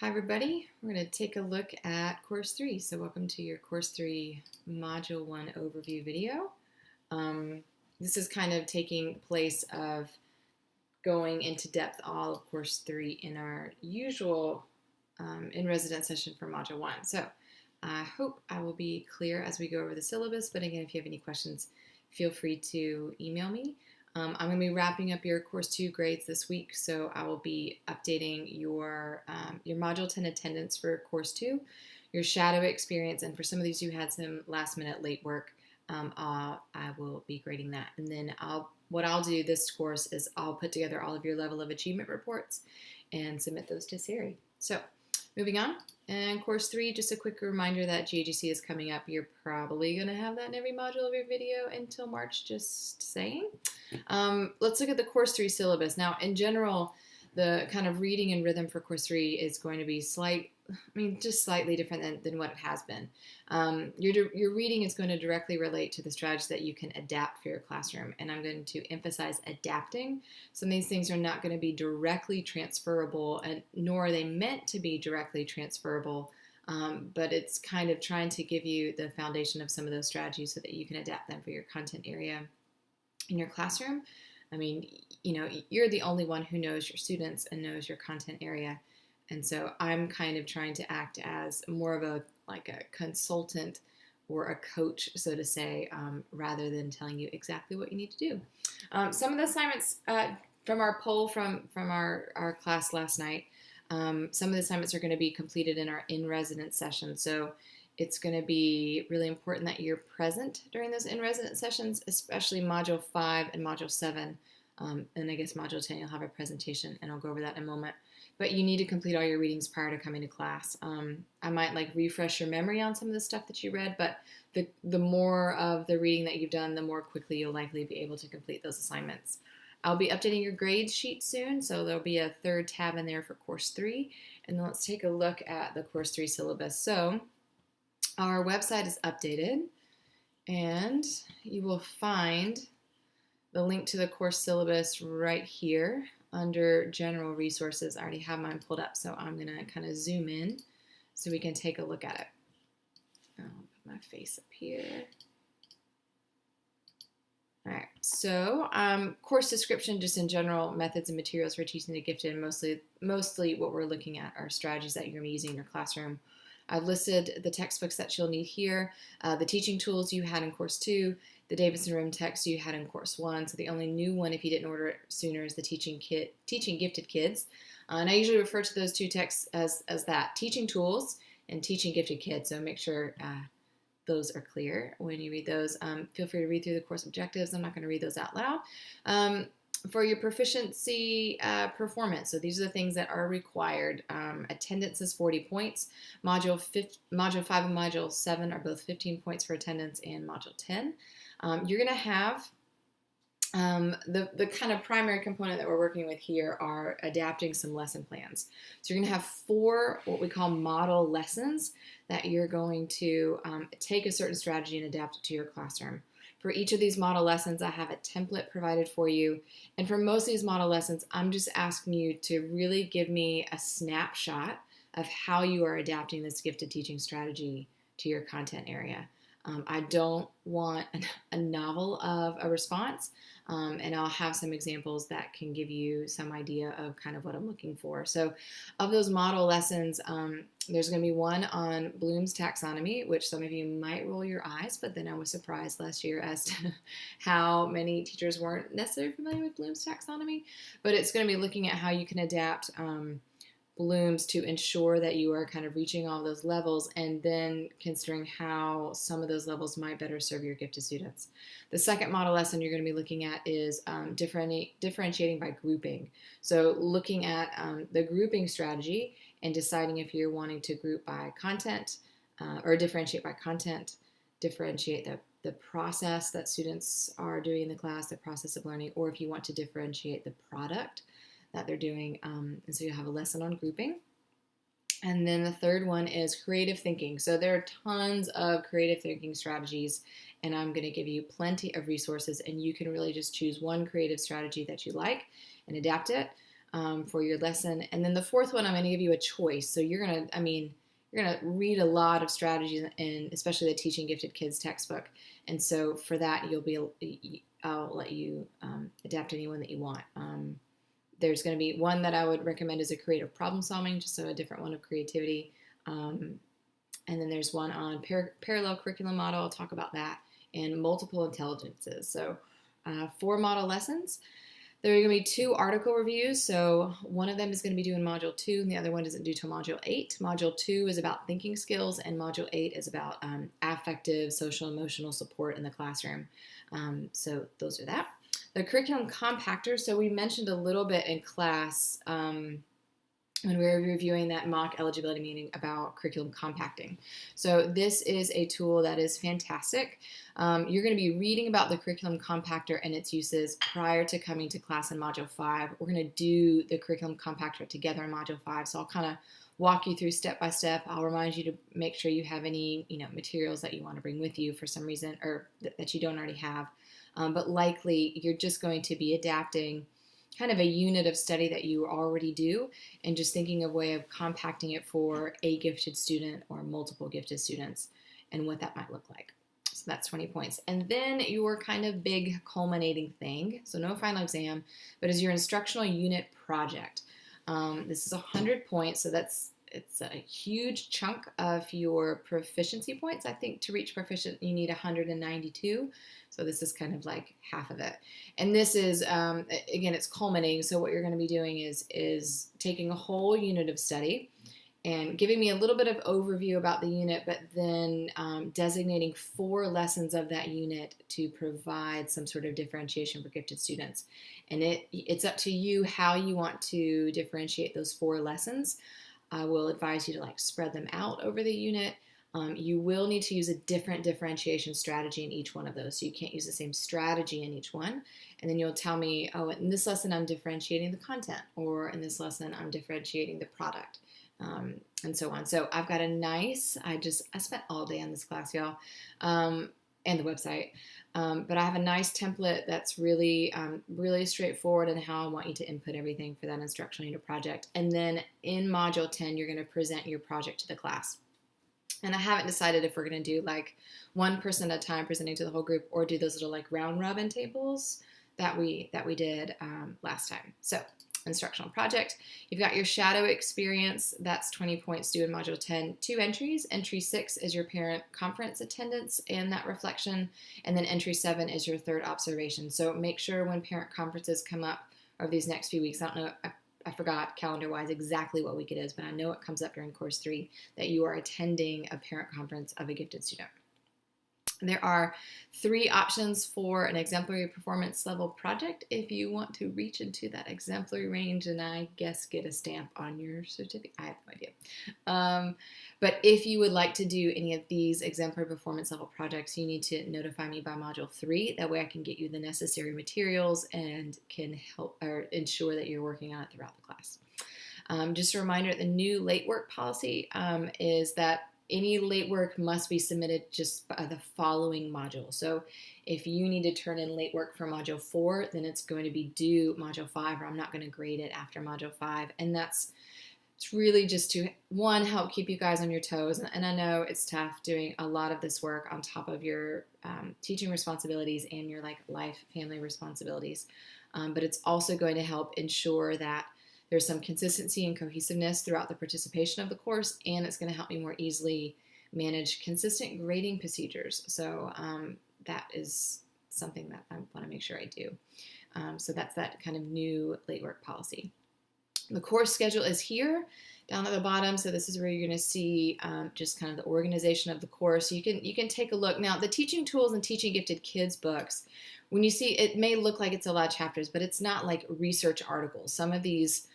Hi everybody, we're going to take a look at Course 3. So welcome to your Course 3 Module 1 overview video. This is kind of taking place of going into depth all of Course 3 in our usual in-resident session for Module 1. So I hope I will be clear as we go over the syllabus, but again, if you have any questions, feel free to email me. I'm going to be wrapping up your Course 2 grades this week, so I will be updating your Module 10 attendance for Course 2, your shadow experience, and for some of these who had some last-minute late work, I will be grading that. And then what I'll do this course is I'll put together all of your level of achievement reports and submit those to Sari. So moving on, and Course 3, just a quick reminder that GAGC is coming up. You're probably going to have that in every module of your video until March, just saying. Let's look at the Course 3 syllabus. Now, in general, the kind of reading and rhythm for Course 3 is going to be just slightly different than what it has been. Your reading is going to directly relate to the strategies that you can adapt for your classroom, and I'm going to emphasize adapting. Some of these things are not going to be directly transferable, and nor are they meant to be directly transferable, but it's kind of trying to give you the foundation of some of those strategies so that you can adapt them for your content area in your classroom. I mean, you're the only one who knows your students and knows your content area. And so I'm kind of trying to act as more of a consultant or a coach, so to say, rather than telling you exactly what you need to do. Some of the assignments from our poll from our class last night, some of the assignments are going to be completed in our in-residence session. So it's going to be really important that you're present during those in-residence sessions, especially Module 5 and Module 7. And I guess Module 10, you'll have a presentation, and I'll go over that in a moment. But you need to complete all your readings prior to coming to class. I might refresh your memory on some of the stuff that you read, but the more of the reading that you've done, the more quickly you'll likely be able to complete those assignments. I'll be updating your grades sheet soon, so there'll be a third tab in there for Course 3. And then let's take a look at the Course 3 syllabus. So our website is updated, and you will find the link to the course syllabus right here under General Resources. I already have mine pulled up, so I'm going to kind of zoom in so we can take a look at it. I'll put my face up here. All right, so course description, just in general, methods and materials for teaching the gifted, and mostly what we're looking at are strategies that you're going to be using in your classroom. I've listed the textbooks that you'll need here, the teaching tools you had in Course 2, the Davidson Room text you had in Course 1. So the only new one, if you didn't order it sooner, is the Teaching Gifted Kids. And I usually refer to those two texts as that, Teaching Tools and Teaching Gifted Kids. So make sure those are clear when you read those. Feel free to read through the course objectives. I'm not going to read those out loud. For your proficiency performance, so these are the things that are required. Attendance is 40 points. Module 5 and Module 7 are both 15 points for attendance, and Module 10. You're going to have the kind of primary component that we're working with here are adapting some lesson plans. So you're going to have 4 what we call model lessons that you're going to take a certain strategy and adapt it to your classroom. For each of these model lessons, I have a template provided for you. And for most of these model lessons, I'm just asking you to really give me a snapshot of how you are adapting this gifted teaching strategy to your content area. I don't want a novel of a response, and I'll have some examples that can give you some idea of kind of what I'm looking for. So of those model lessons, there's going to be one on Bloom's taxonomy, which some of you might roll your eyes, but then I was surprised last year as to how many teachers weren't necessarily familiar with Bloom's taxonomy. But it's going to be looking at how you can adapt Bloom's to ensure that you are kind of reaching all those levels, and then considering how some of those levels might better serve your gifted students. The second model lesson you're going to be looking at is differentiating by grouping. So looking at the grouping strategy and deciding if you're wanting to group by content or differentiate by content, differentiate the process that students are doing in the class, the process of learning, or if you want to differentiate the product that they're doing. And so you have a lesson on grouping. And then the third one is creative thinking. So there are tons of creative thinking strategies, and I'm going to give you plenty of resources, and you can really just choose one creative strategy that you like and adapt it. for your lesson. And then the fourth one, I'm going to give you a choice. So you're going to, you're going to read a lot of strategies in especially the Teaching Gifted Kids textbook. And so for that, I'll let you adapt any one that you want. There's going to be one that I would recommend as a creative problem solving, just so a different one of creativity. And then there's one on parallel curriculum model. I'll talk about that, and multiple intelligences. So 4 model lessons. There are going to be 2 article reviews. So one of them is going to be due in Module 2, and the other one isn't due till Module 8. Module 2 is about thinking skills, and Module 8 is about affective, social, emotional support in the classroom. So those are that. The curriculum compactor. So we mentioned a little bit in class when we were reviewing that mock eligibility meeting about curriculum compacting. So this is a tool that is fantastic. You're going to be reading about the curriculum compactor and its uses prior to coming to class in Module 5. We're going to do the curriculum compactor together in Module 5, so I'll kind of walk you through step by step. I'll remind you to make sure you have any materials that you want to bring with you for some reason, or that you don't already have. But likely you're just going to be adapting kind of a unit of study that you already do and just thinking of a way of compacting it for a gifted student or multiple gifted students and what that might look like. So that's 20 points. And then your kind of big culminating thing, so no final exam, but is your instructional unit project. This is 100 points, so it's a huge chunk of your proficiency points. I think to reach proficient, you need 192. So this is kind of like half of it. And this is, again, it's culminating. So what you're going to be doing is taking a whole unit of study and giving me a little bit of overview about the unit, but then designating 4 lessons of that unit to provide some sort of differentiation for gifted students. And it's up to you how you want to differentiate those 4 lessons. I will advise you to spread them out over the unit. You will need to use a different differentiation strategy in each one of those. So you can't use the same strategy in each one. And then you'll tell me, oh, in this lesson I'm differentiating the content, or in this lesson I'm differentiating the product, and so on. So I've got a nice, I spent all day on this class, y'all, and the website. But I have a nice template that's really, really straightforward in how I want you to input everything for that instructional unit project. And then in Module 10, you're going to present your project to the class. And I haven't decided if we're going to do one person at a time presenting to the whole group, or do those little round robin tables that we did last time. So instructional project, you've got your shadow experience. That's 20 points due in Module 10. 2 entries. Entry 6 is your parent conference attendance and that reflection. And then entry 7 is your third observation. So make sure when parent conferences come up over these next few weeks, I don't know, I forgot calendar-wise exactly what week it is, but I know it comes up during Course 3 that you are attending a parent conference of a gifted student. There are 3 options for an exemplary performance level project if you want to reach into that exemplary range and I guess get a stamp on your certificate. I have no idea. But if you would like to do any of these exemplary performance level projects, you need to notify me by Module 3. That way I can get you the necessary materials and can help or ensure that you're working on it throughout the class. Just a reminder, the new late work policy is that any late work must be submitted just by the following module. So if you need to turn in late work for Module 4, then it's going to be due Module 5, or I'm not going to grade it after Module 5. And it's really just to, one, help keep you guys on your toes. And I know it's tough doing a lot of this work on top of your teaching responsibilities and your life, family responsibilities. But it's also going to help ensure that there's some consistency and cohesiveness throughout the participation of the course, and it's going to help me more easily manage consistent grading procedures. So that is something that I want to make sure I do. So that's that kind of new late work policy. The course schedule is here down at the bottom. So this is where you're going to see just kind of the organization of the course. You can take a look. Now, the Teaching Tools and Teaching Gifted Kids books, when you see, it may look like it's a lot of chapters, but it's not like research articles. Some of these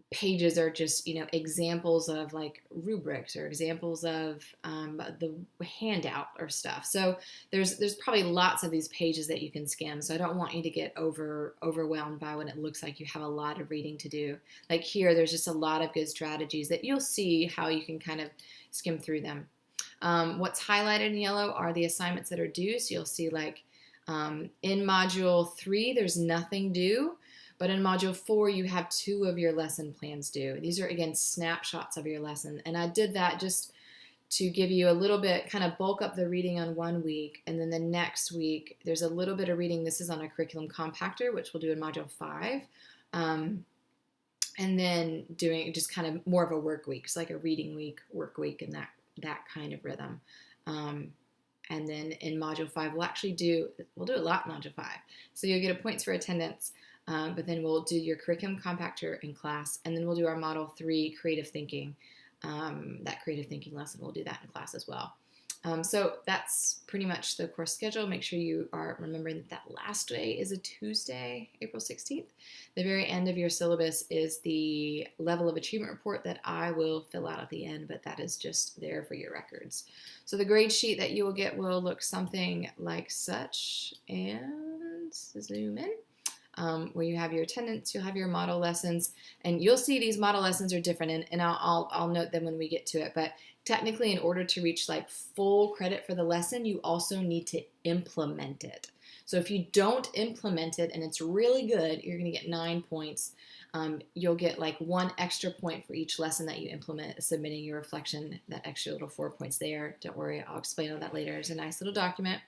pages are just, examples of rubrics or examples of the handout or stuff. So there's probably lots of these pages that you can skim. So I don't want you to get overwhelmed by when it looks like you have a lot of reading to do. Like here, there's just a lot of good strategies that you'll see how you can kind of skim through them. What's highlighted in yellow are the assignments that are due. So you'll see in Module 3, there's nothing due. But in Module 4, you have 2 of your lesson plans due. These are, again, snapshots of your lesson. And I did that just to give you a little bit, kind of bulk up the reading on one week, and then the next week there's a little bit of reading. This is on a curriculum compactor, which we'll do in Module 5, and then doing just kind of more of a work week, so like a reading week, work week, and that kind of rhythm. And then in Module 5, we'll do a lot in Module 5. So you'll get points for attendance, but then we'll do your curriculum compactor in class, and then we'll do our Module 3 creative thinking. That creative thinking lesson, we'll do that in class as well. So that's pretty much the course schedule. Make sure you are remembering that last day is a Tuesday, April 16th. The very end of your syllabus is the level of achievement report that I will fill out at the end, but that is just there for your records. So the grade sheet that you will get will look something like such, and zoom in. Where you have your attendance, you'll have your model lessons, and you'll see these model lessons are different, and I'll note them when we get to it. But technically, in order to reach like full credit for the lesson, you also need to implement it. So if you don't implement it and it's really good, you're going to get 9 points. You'll get like 1 extra point for each lesson that you implement, submitting your reflection, that extra little 4 points there. Don't worry, I'll explain all that later. There's a nice little document,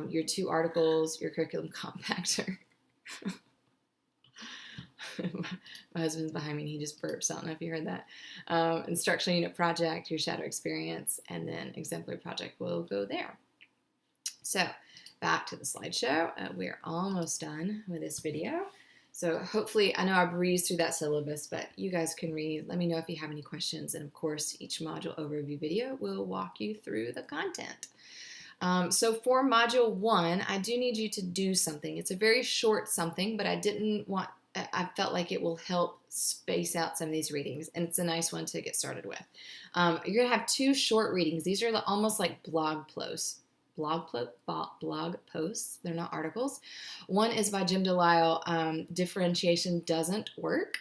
your 2 articles, your curriculum compactor. My husband's behind me and he just burps. I don't know if you heard that. Instructional unit project, your shadow experience, and then exemplary project will go there. So back to the slideshow. We're almost done with this video. So hopefully, I know I breezed through that syllabus, but you guys can read. Let me know if you have any questions. And of course, each module overview video will walk you through the content. So for Module 1, I do need you to do something. It's a very short something, but I felt like it will help space out some of these readings, and it's a nice one to get started with. You're going to have 2 short readings. These are almost like blog posts. They're not articles. One is by Jim Delisle, Differentiation Doesn't Work.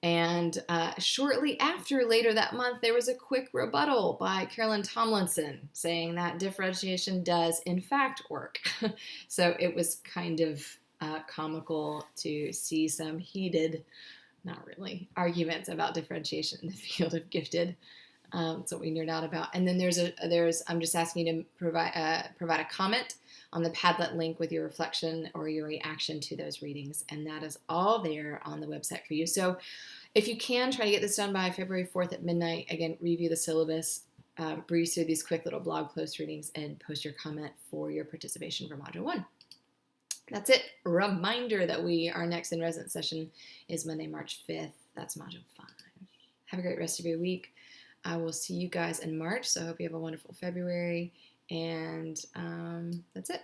And shortly after, later that month, there was a quick rebuttal by Carolyn Tomlinson saying that differentiation does, in fact, work. So it was kind of comical to see some heated, not really, arguments about differentiation in the field of gifted. That's what we nerd out about. And then I'm just asking you to provide a comment on the Padlet link with your reflection or your reaction to those readings. And that is all there on the website for you. So if you can, try to get this done by February 4th at midnight. Again, review the syllabus, breeze through these quick little blog post readings, and post your comment for your participation for Module 1. That's it. Reminder that our next in-residence session is Monday, March 5th. That's Module 5. Have a great rest of your week. I will see you guys in March, so I hope you have a wonderful February. And that's it.